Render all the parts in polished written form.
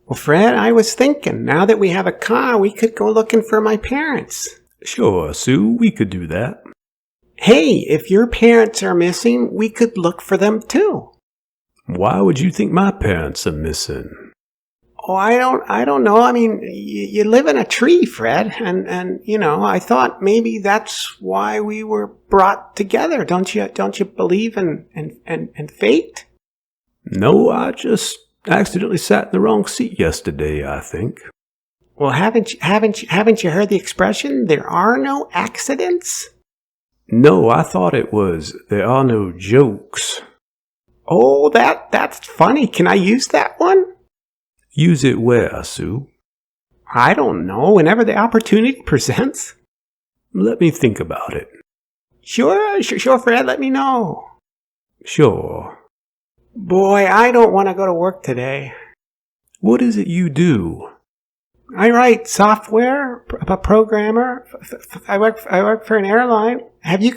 Well, Fred, I was thinking, now that we have a car, we could go looking for my parents. Sure, Sue, we could do that. Hey, if your parents are missing, we could look for them too. Why would you think my parents are missing? Oh, I don't know. I mean, you live in a tree, Fred, and I thought maybe that's why we were brought together. Don't you believe in fate? No, I just accidentally sat in the wrong seat yesterday, I think. Well, haven't you heard the expression, there are no accidents? No, I thought it was, there are no jokes. Oh, that's funny. Can I use that one? Use it where, Sue? I don't know, whenever the opportunity presents. Let me think about it. Sure, Fred, let me know. Sure. Boy, I don't want to go to work today. What is it you do? I write software, a programmer. I work for an airline. Have you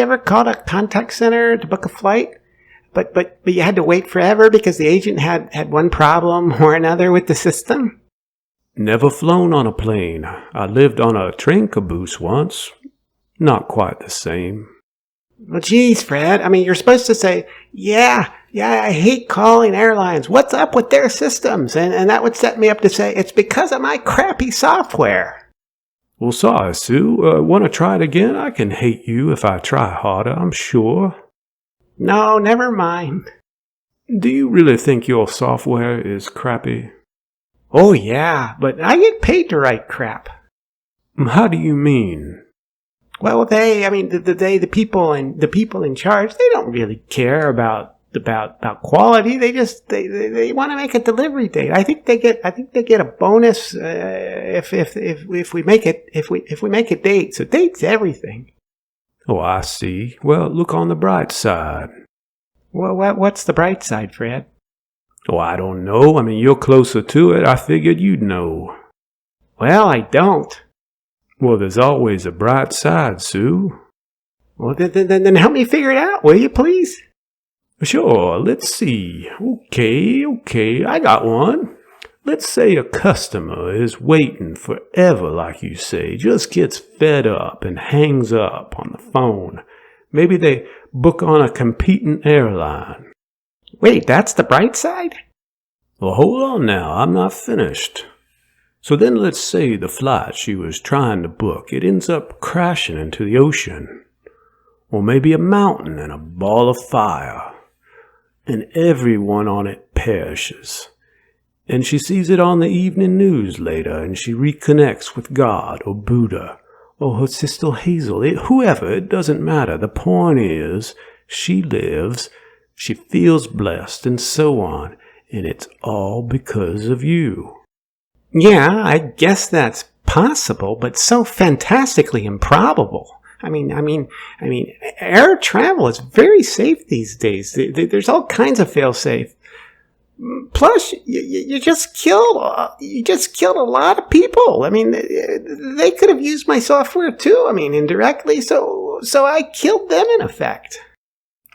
ever called a contact center to book a flight? But you had to wait forever because the agent had one problem or another with the system? Never flown on a plane. I lived on a train caboose once. Not quite the same. Well, geez, Fred. I mean, you're supposed to say, yeah, I hate calling airlines. What's up with their systems? And that would set me up to say, it's because of my crappy software. Well, sorry, Sue. Want to try it again? I can hate you if I try harder, I'm sure. No, never mind. Do you really think your software is crappy? Oh, yeah, but I get paid to write crap. How do you mean? Well, the people in charge, they don't really care about quality. They want to make a delivery date. I think they get a bonus if we make a date. So date's everything. Oh, I see. Well, look on the bright side. Well, what's the bright side, Fred? Oh, I don't know. I mean, you're closer to it. I figured you'd know. Well, I don't. Well, there's always a bright side, Sue. Well, then help me figure it out, will you, please? Sure, let's see. Okay, I got one. Let's say a customer is waiting forever, like you say, just gets fed up and hangs up on the phone. Maybe they book on a competing airline. Wait, that's the bright side? Well, hold on now, I'm not finished. So then let's say the flight she was trying to book, it ends up crashing into the ocean. Or maybe a mountain and a ball of fire. And everyone on it perishes. And she sees it on the evening news later, and she reconnects with God or Buddha or her sister Hazel. Whoever, it doesn't matter. The point is, she lives, she feels blessed, and so on. And it's all because of you. Yeah, I guess that's possible, but so fantastically improbable. I mean, air travel is very safe these days. There's all kinds of fail-safe. Plus, you just killed a lot of people. I mean, they could have used my software too. I mean, indirectly. So I killed them in effect.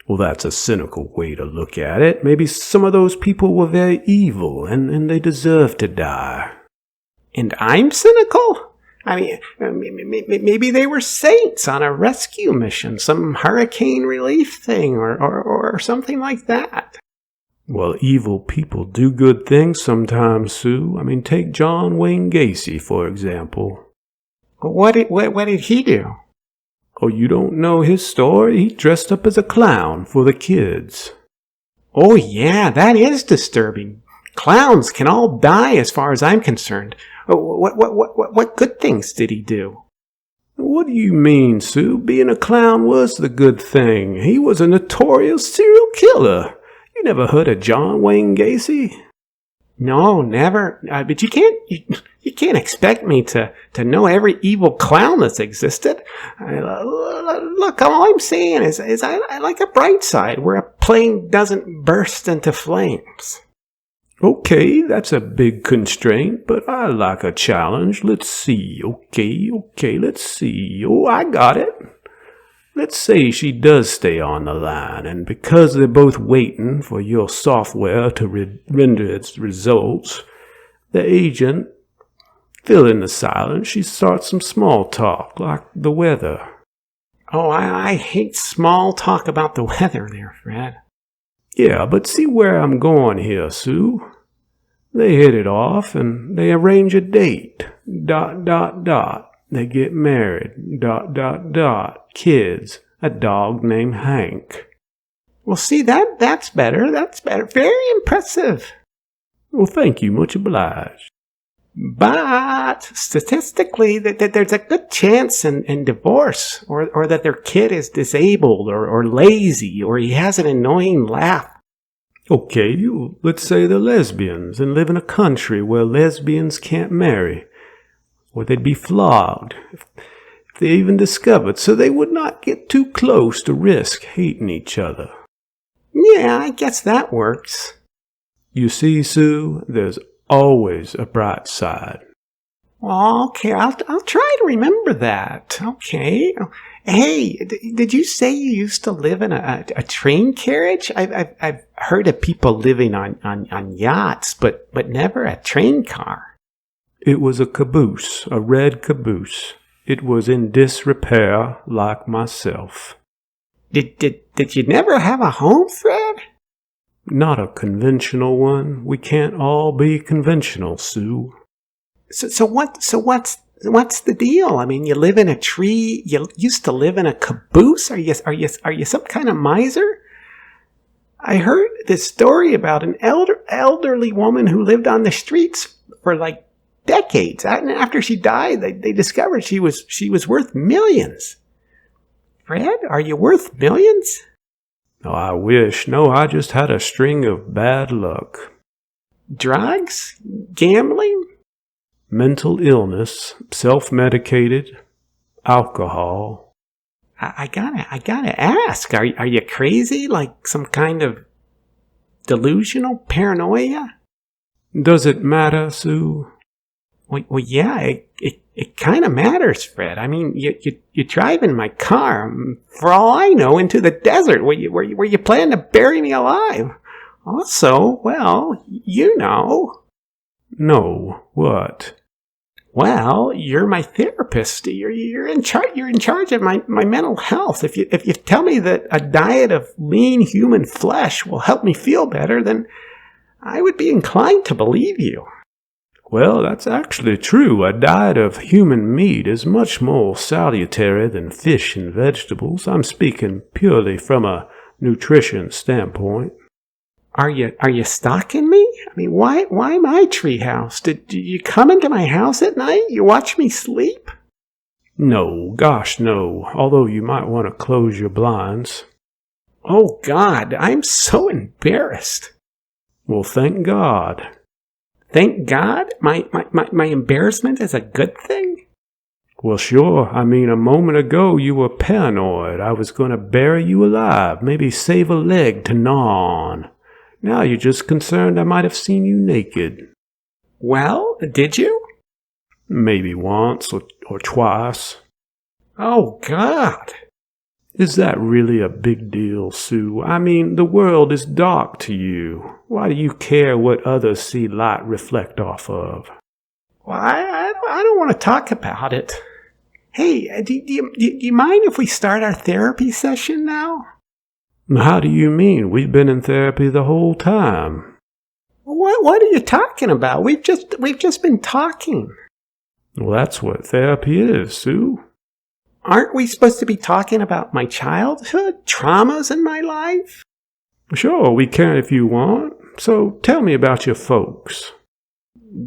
Well, that's a cynical way to look at it. Maybe some of those people were very evil, and they deserve to die. And I'm cynical? I mean, maybe they were saints on a rescue mission, some hurricane relief thing, or something like that. Well, evil people do good things sometimes, Sue. I mean, take John Wayne Gacy, for example. What did he do? Oh, you don't know his story? He dressed up as a clown for the kids. Oh, yeah, that is disturbing. Clowns can all die as far as I'm concerned. What good things did he do? What do you mean, Sue? Being a clown was the good thing. He was a notorious serial killer. You never heard of John Wayne Gacy? No, never. But you can't expect me to know every evil clown that's existed. Look, all I'm saying is I like a bright side where a plane doesn't burst into flames. Okay, that's a big constraint, but I like a challenge. Let's see. Okay, let's see. Oh, I got it. let's say she does stay on the line, and because they're both waiting for your software to render its results, the agent, fill in the silence, she starts some small talk, like the weather. Oh, I hate small talk about the weather there, Fred. Yeah, but see where I'm going here, Sue. They hit it off, and they arrange a date. ... They get married. ... Kids. A dog named Hank. Well, see, that's better. That's better. Very impressive. Well, thank you. Much obliged. But statistically, that there's a good chance in divorce, or that their kid is disabled, or lazy, or he has an annoying laugh. Okay, let's say they're lesbians and live in a country where lesbians can't marry, or they'd be flogged if they even discovered, so they would not get too close to risk hating each other. Yeah, I guess that works. You see, Sue, there's always a bright side. Well, okay, I'll try to remember that. Okay. Hey, did you say you used to live in a train carriage? I've heard of people living on yachts, but never a train car. It was a caboose, a red caboose. It was in disrepair, like myself. Did you never have a home, Fred? Not a conventional one. We can't all be conventional, Sue. So what's the deal? I mean, you live in a tree. You used to live in a caboose. Are you some kind of miser? I heard this story about an elderly woman who lived on the streets for like decades. And after she died, they discovered she was worth millions. Fred, are you worth millions? Oh, I wish. No, I just had a string of bad luck. Drugs? Gambling? Mental illness, self-medicated, alcohol. I gotta ask, are you crazy? Like some kind of delusional paranoia? Does it matter, Sue? Well, yeah, it kind of matters, Fred. I mean, you drive in my car, for all I know, into the desert where you plan to bury me alive. Also, well, you know. No, what? Well, you're my therapist. You're in charge of my mental health. If you tell me that a diet of lean human flesh will help me feel better, then I would be inclined to believe you. Well, that's actually true. A diet of human meat is much more salutary than fish and vegetables. I'm speaking purely from a nutrition standpoint. Are you stalking me? I mean, why my treehouse? Did you come into my house at night? You watch me sleep? No, gosh, no. Although you might want to close your blinds. Oh, God, I'm so embarrassed. Well, thank God. Thank God? My embarrassment is a good thing? Well, sure. I mean, a moment ago you were paranoid. I was going to bury you alive, maybe save a leg to gnaw on. Now you're just concerned I might have seen you naked. Well, did you? Maybe once or twice. Oh, God. Is that really a big deal, Sue? I mean, the world is dark to you. Why do you care what others see light reflect off of? Well, I don't want to talk about it. Hey, do you mind if we start our therapy session now? How do you mean? We've been in therapy the whole time. What are you talking about? We've just been talking. Well, that's what therapy is, Sue. Aren't we supposed to be talking about my childhood, traumas in my life? Sure, we can if you want. So tell me about your folks.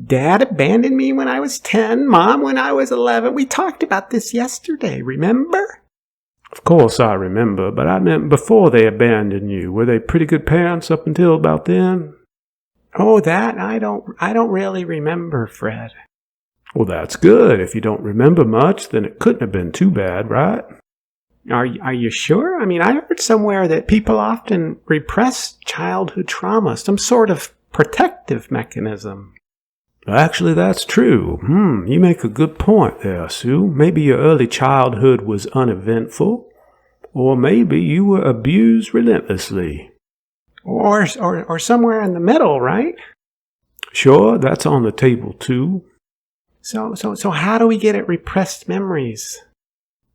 Dad abandoned me when I was 10, Mom when I was 11. We talked about this yesterday, remember? Of course I remember, but I meant before they abandoned you. Were they pretty good parents up until about then? Oh, that I don't really remember, Fred. Well, that's good. If you don't remember much, then it couldn't have been too bad, right? Are you sure? I mean, I heard somewhere that people often repress childhood trauma, some sort of protective mechanism. Actually, that's true. You make a good point there, Sue. Maybe your early childhood was uneventful. Or maybe you were abused relentlessly. Or somewhere in the middle, right? Sure, that's on the table too. So how do we get at repressed memories?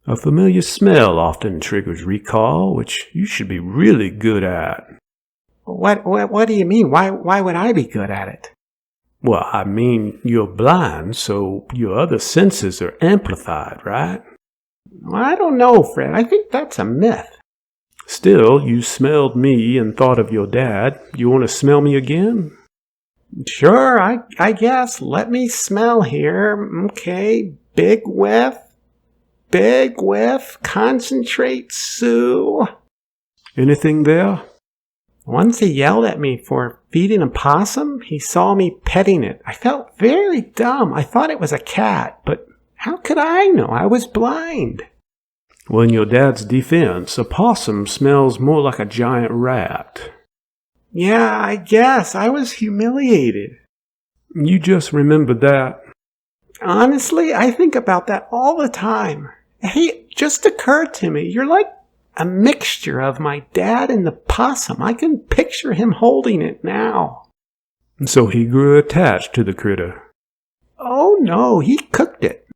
A familiar smell often triggers recall, which you should be really good at. What do you mean? Why would I be good at it? Well, I mean, you're blind, so your other senses are amplified, right? Well, I don't know, Fred. I think that's a myth. Still, you smelled me and thought of your dad. You want to smell me again? Sure, I guess. Let me smell here. Okay, big whiff. Big whiff. Concentrate, Sue. Anything there? Once he yelled at me for feeding a possum. He saw me petting it. I felt very dumb. I thought it was a cat, but how could I know? I was blind. Well, in your dad's defense, a possum smells more like a giant rat. Yeah, I guess. I was humiliated. You just remembered that. Honestly, I think about that all the time. Hey, it just occurred to me. You're like a mixture of my dad and the possum. I can picture him holding it now. And so he grew attached to the critter. Oh no, he cooked it.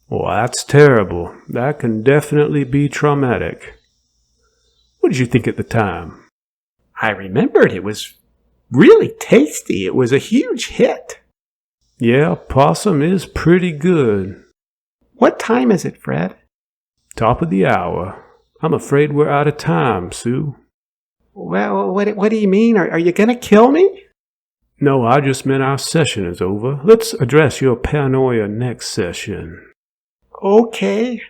Well, that's terrible. That can definitely be traumatic. What did you think at the time? I remembered it was really tasty. It was a huge hit. Yeah, possum is pretty good. What time is it, Fred? Top of the hour. I'm afraid we're out of time, Sue. Well, what do you mean? Are you going to kill me? No, I just meant our session is over. Let's address your paranoia next session. Okay.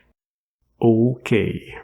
Okay.